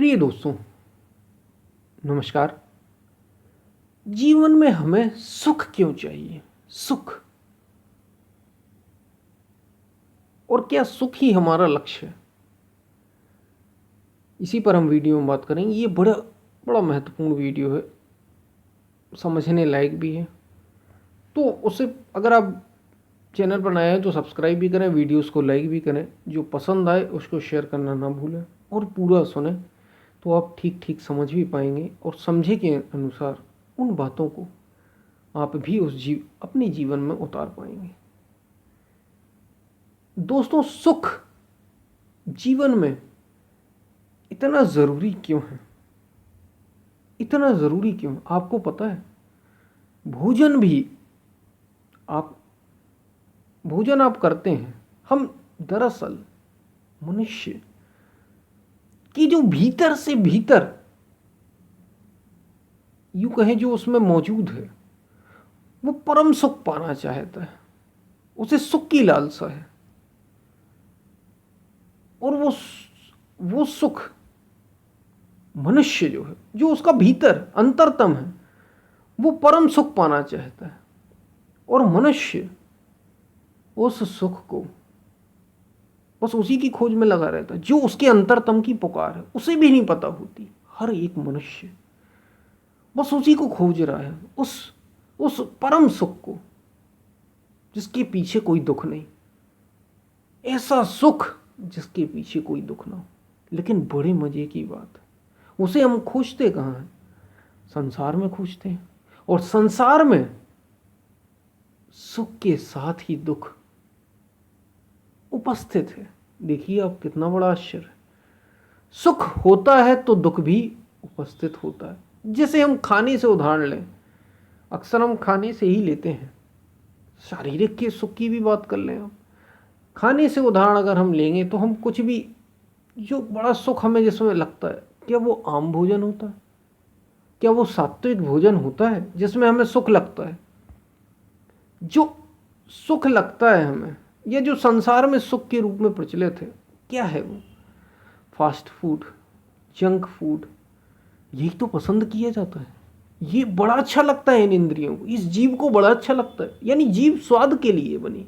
प्रिय दोस्तों, नमस्कार। जीवन में हमें सुख क्यों चाहिए? सुख, और क्या सुख ही हमारा लक्ष्य है? इसी पर हम वीडियो में बात करेंगे। ये बड़ा बड़ा महत्वपूर्ण वीडियो है, समझने लायक भी है। तो उसे अगर आप चैनल पर नए हैं तो सब्सक्राइब भी करें, वीडियोस को लाइक भी करें, जो पसंद आए उसको शेयर करना ना भूलें और पूरा सुने, तो आप ठीक ठीक समझ भी पाएंगे और समझे के अनुसार उन बातों को आप भी अपने जीवन में उतार पाएंगे। दोस्तों, सुख जीवन में इतना ज़रूरी क्यों है? इतना ज़रूरी क्यों? आपको पता है, भोजन भी आप भोजन आप करते हैं। हम दरअसल मनुष्य की जो भीतर से भीतर यूं कहें जो उसमें मौजूद है, वो परम सुख पाना चाहता है। उसे सुख की लालसा है और वो सुख मनुष्य जो है, जो उसका भीतर अंतरतम है, वो परम सुख पाना चाहता है। और मनुष्य उस सुख को बस उसी की खोज में लगा रहता है। जो उसके अंतरतम की पुकार है उसे भी नहीं पता होती। हर एक मनुष्य बस उसी को खोज रहा है, उस परम सुख को जिसके पीछे कोई दुख नहीं। ऐसा सुख जिसके पीछे कोई दुख ना हो। लेकिन बड़े मजे की बात है, उसे हम खोजते कहाँ हैं? संसार में खोजते हैं। और संसार में सुख के साथ ही दुख उपस्थित है। देखिए आप, कितना बड़ा आश्चर्य। सुख होता है तो दुख भी उपस्थित होता है। जैसे हम खाने से उदाहरण लें, अक्सर हम खाने से ही लेते हैं। शारीरिक के सुख की भी बात कर लें आप, खाने से उदाहरण अगर हम लेंगे तो हम कुछ भी जो बड़ा सुख हमें जिसमें लगता है, क्या वो आम भोजन होता है? क्या वो सात्विक भोजन होता है जिसमें हमें सुख लगता है? जो सुख लगता है हमें, या जो संसार में सुख के रूप में प्रचलित है, क्या है वो? फास्ट फूड, जंक फूड, यही तो पसंद किया जाता है। ये बड़ा अच्छा लगता है इन इंद्रियों को, इस जीव को बड़ा अच्छा लगता है। यानी जीव स्वाद के लिए बनी,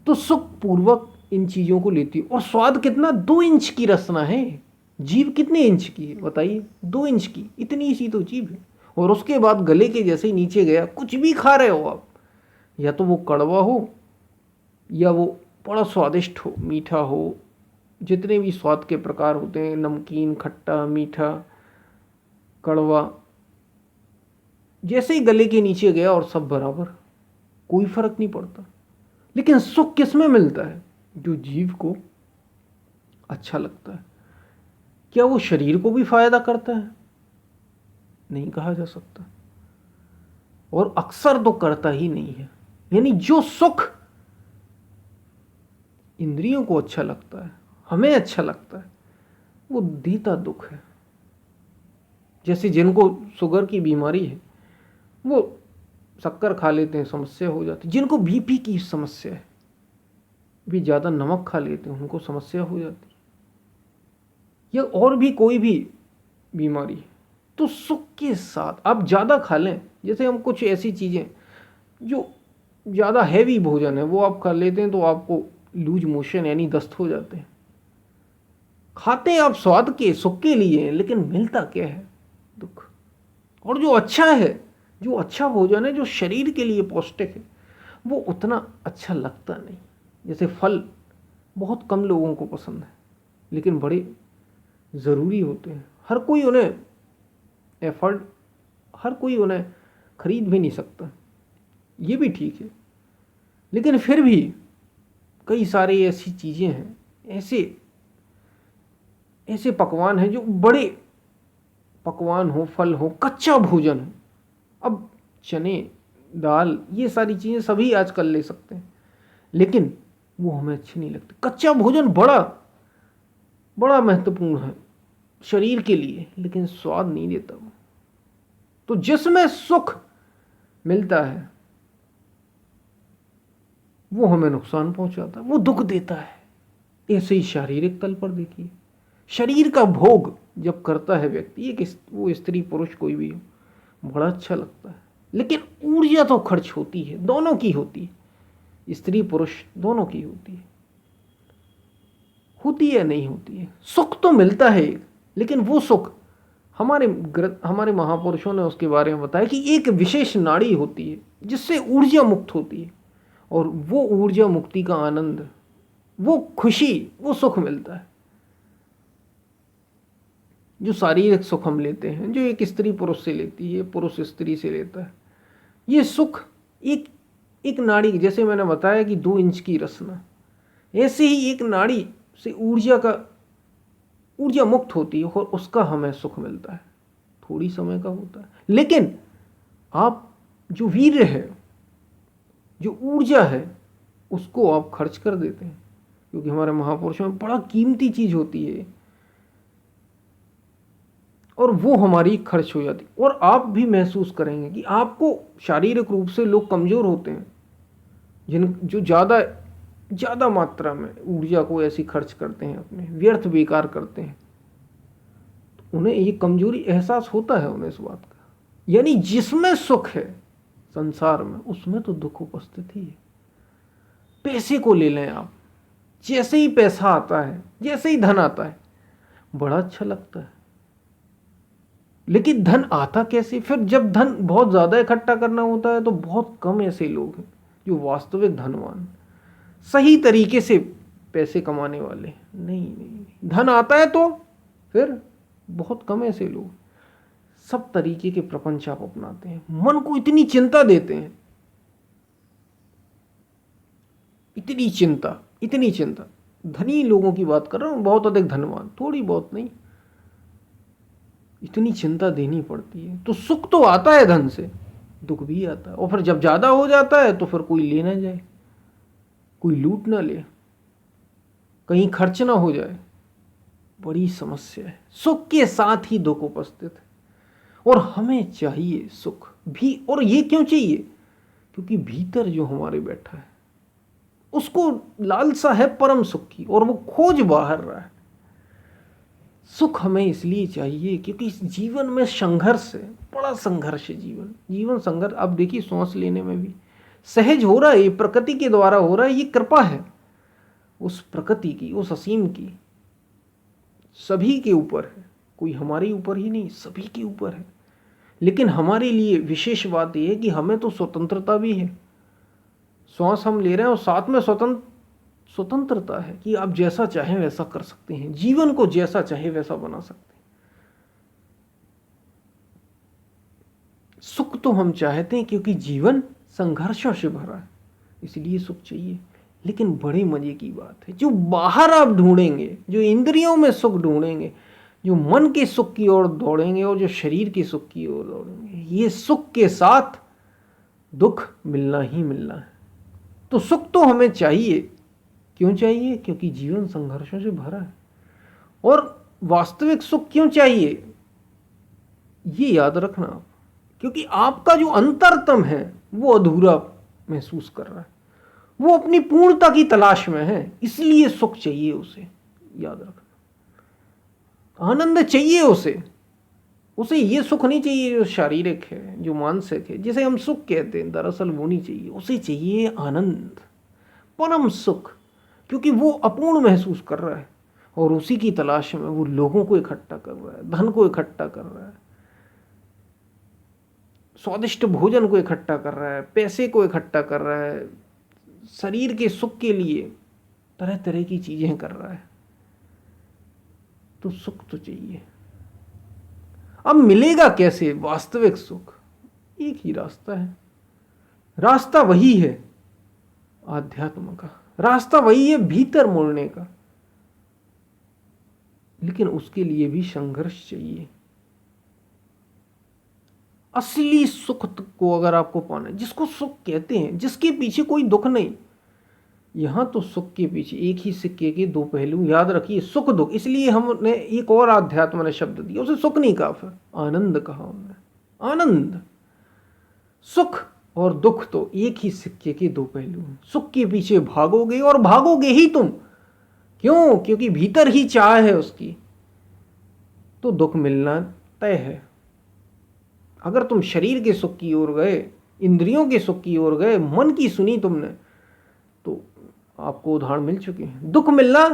तो सुख पूर्वक इन चीजों को लेती है। और स्वाद कितना? 2 इंच की रचना है। जीभ कितने इंच की है बताइए? 2 इंच की, इतनी सी तो जीभ है। और उसके बाद गले के जैसे ही नीचे गया, कुछ भी खा रहे हो आप, या तो वो कड़वा हो या वो बड़ा स्वादिष्ट हो, मीठा हो। जितने भी स्वाद के प्रकार होते हैं, नमकीन, खट्टा, मीठा, कड़वा, जैसे ही गले के नीचे गया और सब बराबर, कोई फर्क नहीं पड़ता। लेकिन सुख किस में मिलता है? जो जीव को अच्छा लगता है। क्या वो शरीर को भी फायदा करता है? नहीं कहा जा सकता, और अक्सर तो करता ही नहीं है। यानी जो सुख इंद्रियों को अच्छा लगता है, हमें अच्छा लगता है, वो देता दुख है। जैसे जिनको शुगर की बीमारी है, वो शक्कर खा लेते हैं, समस्या हो जाती है। जिनको बीपी की समस्या है, भी ज़्यादा नमक खा लेते हैं, उनको समस्या हो जाती है। या और भी कोई भी बीमारी है, तो सुख के साथ आप ज़्यादा खा लें। जैसे हम कुछ ऐसी चीज़ें जो ज़्यादा हैवी भोजन है वो आप खा लेते हैं, तो आपको लूज मोशन यानी दस्त हो जाते हैं। खाते हैं आप स्वाद के, सुख के लिए, लेकिन मिलता क्या है? दुख। और जो अच्छा है, जो अच्छा भोजन है, जो शरीर के लिए पौष्टिक है, वो उतना अच्छा लगता नहीं। जैसे फल बहुत कम लोगों को पसंद है, लेकिन बड़े ज़रूरी होते हैं। एफर्ट हर कोई उन्हें खरीद भी नहीं सकता, ये भी ठीक है। लेकिन फिर भी कई सारी ऐसी चीज़ें हैं, ऐसे ऐसे पकवान हैं जो बड़े पकवान हो, फल हो, कच्चा भोजन हो। अब चने, दाल, ये सारी चीज़ें सभी आजकल ले सकते हैं, लेकिन वो हमें अच्छी नहीं लगती। कच्चा भोजन बड़ा बड़ा महत्वपूर्ण है शरीर के लिए, लेकिन स्वाद नहीं देता वो। तो जिसमें सुख मिलता है वो हमें नुकसान पहुंचाता है, वो दुख देता है। ऐसे ही शारीरिक तल पर देखिए, शरीर का भोग जब करता है व्यक्ति, वो स्त्री पुरुष कोई भी हो, बड़ा अच्छा लगता है। लेकिन ऊर्जा तो खर्च होती है, दोनों की होती है, स्त्री पुरुष दोनों की होती है नहीं होती है। सुख तो मिलता है, लेकिन वो सुख हमारे महापुरुषों ने उसके बारे में बताया कि एक विशेष नाड़ी होती है जिससे ऊर्जा मुक्त होती है, और वो ऊर्जा मुक्ति का आनंद, वो खुशी, वो सुख मिलता है। जो शारीरिक सुख हम लेते हैं, जो एक स्त्री पुरुष से लेती है, पुरुष स्त्री से लेता है, ये सुख एक नाड़ी, जैसे मैंने बताया कि 2 इंच की रचना, ऐसे ही एक नाड़ी से ऊर्जा मुक्त होती है और उसका हमें सुख मिलता है, थोड़ी समय का होता है। लेकिन आप जो वीर्य है, जो ऊर्जा है, उसको आप खर्च कर देते हैं, क्योंकि हमारे महापुरुषों में बड़ा कीमती चीज होती है और वो हमारी खर्च हो जाती। और आप भी महसूस करेंगे कि आपको शारीरिक रूप से लोग कमजोर होते हैं, जो ज़्यादा मात्रा में ऊर्जा को ऐसी खर्च करते हैं, अपने व्यर्थ बेकार करते हैं, तो उन्हें ये कमजोरी एहसास होता है उन्हें इस बात का। यानी जिसमें सुख है संसार में, उसमें तो दुख उपस्थित ही है। पैसे को ले लें आप, जैसे ही पैसा आता है, जैसे ही धन आता है, बड़ा अच्छा लगता है। लेकिन धन आता कैसे? फिर जब धन बहुत ज़्यादा इकट्ठा करना होता है तो बहुत कम ऐसे लोग हैं जो वास्तविक धनवान, सही तरीके से पैसे कमाने वाले। नहीं, धन आता है तो फिर बहुत कम ऐसे लोग, सब तरीके के प्रपंच आप अपनाते हैं, मन को इतनी चिंता देते हैं, इतनी चिंता। धनी लोगों की बात कर रहा हूं, बहुत अधिक धनवान, थोड़ी बहुत नहीं, इतनी चिंता देनी पड़ती है। तो सुख तो आता है धन से, दुख भी आता है। और फिर जब ज्यादा हो जाता है तो फिर कोई ले ना जाए, कोई लूट ना ले, कहीं खर्च ना हो जाए, बड़ी समस्या है। सुख के साथ ही दुख उपस्थित है और हमें चाहिए सुख भी। और ये क्यों चाहिए? क्योंकि भीतर जो हमारे बैठा है उसको लालसा है परम सुख की और वो खोज बाहर रहा है। सुख हमें इसलिए चाहिए क्योंकि इस जीवन में संघर्ष है, बड़ा संघर्ष है जीवन संघर्ष। अब देखिए सांस लेने में भी सहज हो रहा है, ये प्रकृति के द्वारा हो रहा है, ये कृपा है उस प्रकृति की, उस असीम की, सभी के ऊपर है, कोई हमारे ऊपर ही नहीं, सभी के ऊपर है। लेकिन हमारे लिए विशेष बात यह है कि हमें तो स्वतंत्रता भी है, श्वास हम ले रहे हैं और साथ में स्वतंत्रता है कि आप जैसा चाहें वैसा कर सकते हैं, जीवन को जैसा चाहे वैसा बना सकते हैं। सुख तो हम चाहते हैं क्योंकि जीवन संघर्षों से भरा है, इसलिए सुख चाहिए। लेकिन बड़े मजे की बात है, जो बाहर आप ढूंढेंगे, जो इंद्रियों में सुख ढूंढेंगे, जो मन के सुख की ओर दौड़ेंगे और जो शरीर के सुख की ओर दौड़ेंगे, ये सुख के साथ दुख मिलना ही मिलना है। तो सुख तो हमें चाहिए, क्यों चाहिए? क्योंकि जीवन संघर्षों से भरा है। और वास्तविक सुख क्यों चाहिए, ये याद रखना आप, क्योंकि आपका जो अंतरतम है वो अधूरा महसूस कर रहा है, वो अपनी पूर्णता की तलाश में है, इसलिए सुख चाहिए उसे, याद रखना। आनंद चाहिए उसे ये सुख नहीं चाहिए जो शारीरिक है, जो मानसिक है, जिसे हम सुख कहते हैं, दरअसल वो नहीं चाहिए। उसे चाहिए आनंद, परम सुख, क्योंकि वो अपूर्ण महसूस कर रहा है और उसी की तलाश में वो लोगों को इकट्ठा कर रहा है, धन को इकट्ठा कर रहा है, स्वादिष्ट भोजन को इकट्ठा कर रहा है, पैसे को इकट्ठा कर रहा है, शरीर के सुख के लिए तरह तरह की चीजें कर रहा है। तो सुख तो चाहिए। अब मिलेगा कैसे वास्तविक सुख? एक ही रास्ता है, रास्ता वही है आध्यात्म का, रास्ता वही है भीतर मुड़ने का। लेकिन उसके लिए भी संघर्ष चाहिए। असली सुख को अगर आपको पाना है, जिसको सुख कहते हैं, जिसके पीछे कोई दुख नहीं, यहां तो सुख के पीछे एक ही सिक्के के दो पहलू, याद रखिए, सुख दुख। इसलिए हमने एक और आध्यात्म ने शब्द दिया, उसे सुख नहीं कहा, फिर आनंद कहा हमने। आनंद, सुख और दुख तो एक ही सिक्के के दो पहलू हैं। सुख के पीछे भागोगे और भागोगे ही तुम, क्यों? क्योंकि भीतर ही चाह है उसकी, तो दुख मिलना तय है। अगर तुम शरीर के सुख की ओर गए, इंद्रियों के सुख की ओर गए, मन की सुनी तुमने, तो आपको उदाहरण मिल चुके हैं, दुख मिलना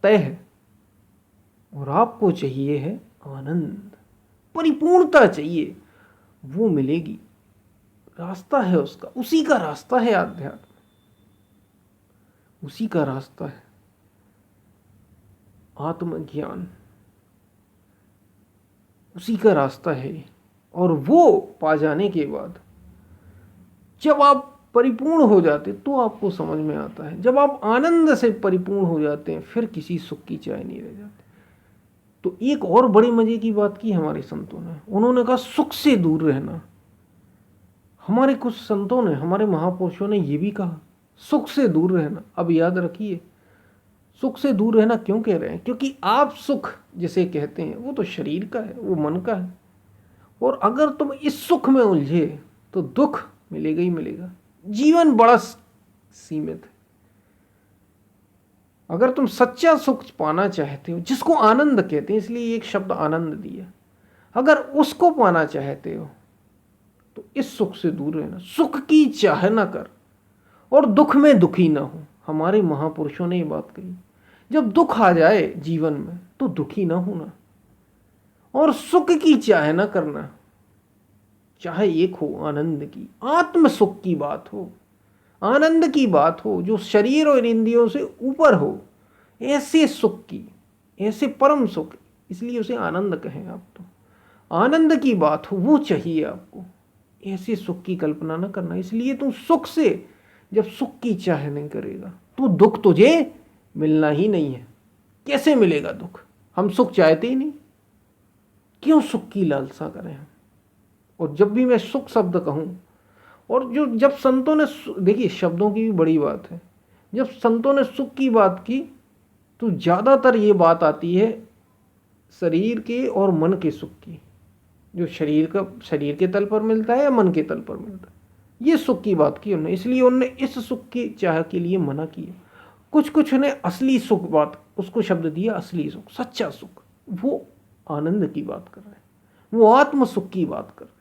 तय है। और आपको चाहिए है आनंद, परिपूर्णता चाहिए, वो मिलेगी। रास्ता है उसका, उसी का रास्ता है आध्यात्म, उसी का रास्ता है आत्मज्ञान, उसी का रास्ता है। और वो पा जाने के बाद जब आप परिपूर्ण हो जाते तो आपको समझ में आता है, जब आप आनंद से परिपूर्ण हो जाते हैं फिर किसी सुख की चाह नहीं रह जाती। तो एक और बड़ी मजे की बात की हमारे संतों ने, उन्होंने कहा सुख से दूर रहना। हमारे कुछ संतों ने, हमारे महापुरुषों ने ये भी कहा सुख से दूर रहना। अब याद रखिए, सुख से दूर रहना क्यों कह रहे हैं? क्योंकि आप सुख जिसे कहते हैं वो तो शरीर का है, वो मन का है। और अगर तुम इस सुख में उलझे तो दुख मिलेगा ही मिलेगा। जीवन बड़ा सीमित है। अगर तुम सच्चा सुख पाना चाहते हो, जिसको आनंद कहते हैं, इसलिए एक शब्द आनंद दिया, अगर उसको पाना चाहते हो तो इस सुख से दूर रहना, सुख की चाह ना कर और दुख में दुखी ना हो। हमारे महापुरुषों ने ये बात कही, जब दुख आ जाए जीवन में तो दुखी ना होना और सुख की चाह ना करना। चाहे एक हो आनंद की, आत्म सुख की बात हो, आनंद की बात हो जो शरीर और इंद्रियों से ऊपर हो, ऐसे सुख की, ऐसे परम सुख, इसलिए उसे आनंद कहें आप। तो आनंद की बात हो वो चाहिए आपको, ऐसे सुख की कल्पना न करना। इसलिए तुम सुख से जब सुख की चाह नहीं करेगा तो दुख तुझे मिलना ही नहीं है। कैसे मिलेगा दुख? हम सुख चाहते ही नहीं, क्यों सुख की लालसा करें हम? और जब भी मैं सुख शब्द कहूँ, और जो जब संतों ने, देखिए शब्दों की भी बड़ी बात है, जब संतों ने सुख की बात की तो ज़्यादातर ये बात आती है शरीर के और मन के सुख की, जो शरीर के तल पर मिलता है या मन के तल पर मिलता है, ये सुख की बात की उन्होंने। इसलिए उन्होंने इस सुख की चाह के लिए मना किया। कुछ ने असली सुख बात, उसको शब्द दिया असली सुख, सच्चा सुख, वो आनंद की बात कर रहे हैं, वो आत्म सुख की बात कर रहे हैं।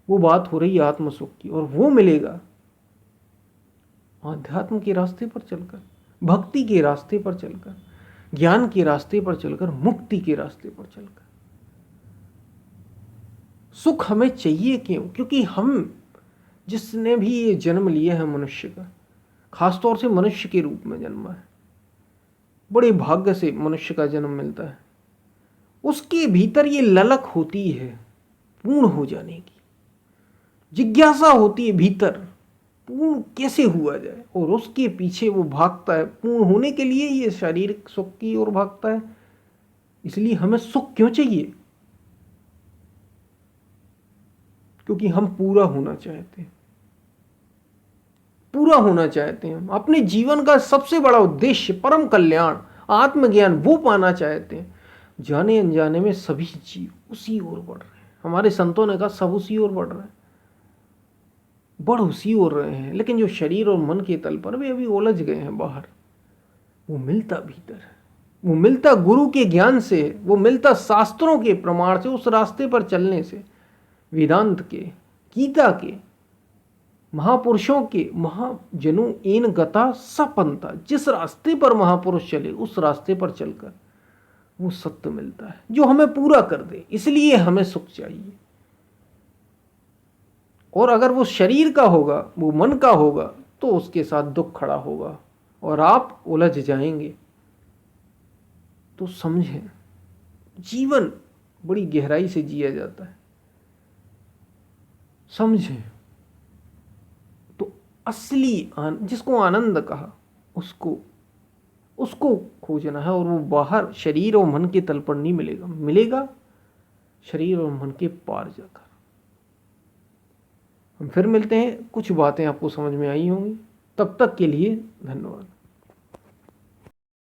वो बात हो रही है आत्म सुख की, और वो मिलेगा आध्यात्म के रास्ते पर चलकर, भक्ति के रास्ते पर चलकर, ज्ञान के रास्ते पर चलकर, मुक्ति के रास्ते पर चलकर। सुख हमें चाहिए क्यों? क्योंकि हम, जिसने भी ये जन्म लिया है मनुष्य का, खासतौर से मनुष्य के रूप में जन्मा है, बड़े भाग्य से मनुष्य का जन्म मिलता है, उसके भीतर ये ललक होती है पूर्ण हो जाने की, जिज्ञासा होती है भीतर, पूर्ण कैसे हुआ जाए, और उसके पीछे वो भागता है। पूर्ण होने के लिए ये शारीरिक सुख की ओर भागता है। इसलिए हमें सुख क्यों चाहिए? क्योंकि हम पूरा होना चाहते हैं, पूरा होना चाहते हैं। हम अपने जीवन का सबसे बड़ा उद्देश्य, परम कल्याण, आत्मज्ञान, वो पाना चाहते हैं। जाने अनजाने में सभी जीव उसी ओर बढ़ रहे हैं। हमारे संतों ने कहा सब उसी ओर बढ़ रहे हैं, बढ़ उसी ओर रहे हैं। लेकिन जो शरीर और मन के तल पर वे अभी उलझ गए हैं बाहर। वो मिलता भीतर है, वो मिलता गुरु के ज्ञान से, वो मिलता शास्त्रों के प्रमाण से, उस रास्ते पर चलने से, वेदांत के, गीता के, महापुरुषों के, महाजनों एन गता सपंता, जिस रास्ते पर महापुरुष चले उस रास्ते पर चलकर वो सत्य मिलता है जो हमें पूरा कर दे। इसलिए हमें सुख चाहिए। और अगर वो शरीर का होगा, वो मन का होगा, तो उसके साथ दुख खड़ा होगा और आप उलझ जाएंगे। तो समझें, जीवन बड़ी गहराई से जिया जाता है, समझें। तो असली जिसको आनंद कहा, उसको खोजना है, और वो बाहर शरीर और मन के तल पर नहीं मिलेगा, मिलेगा शरीर और मन के पार जाकर। हम फिर मिलते हैं, कुछ बातें आपको समझ में आई होंगी। तब तक के लिए धन्यवाद।